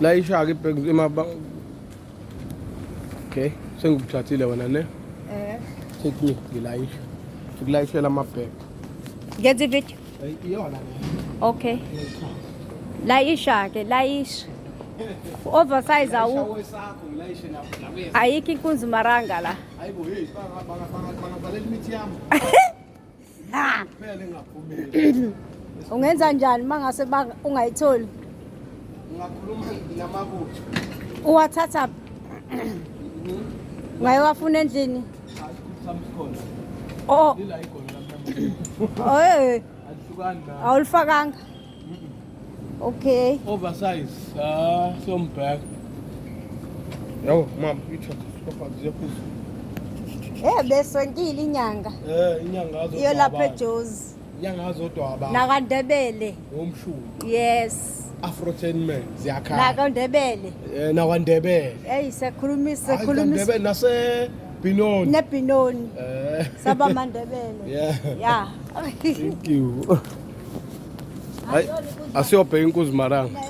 La isha ke emaba. Okay, sengikuthathile wena ne? Take me ngilayisha. Ngilayishela amabhek. Get the video. Iyona. Okay. Layisha ke, layisha. Oversize awu. Ayikho inkunzi maranga la. Hayibo hey, bangabalela imithi yami. Phela ngaphumeli. Ungenza njani mangase ungayitholi? Ngakhuluma namabutho. Uwathatha ngayowafuna endlini. Oh. Lila ikhona namhlanje. Oh. Alihlukani na. Awulifakanga. Okay. Oversize. Some bag. Yo, mom, you try to stop at the Beswenkile inyanga. Inyanga azodwa. Iyo lapha eJozi. Inyanga azodwa aba. NakwaNdebele. Umshulu. Yes. Afrotainment ziyakhala. NakwaNdebele. NakwaNdebele. Sekhulumisa. NakwaNdebele nase Binoni. NeBinoni. Saba Mandebele. Yeah. Thank you. Asiyobheka inkuzi maranga.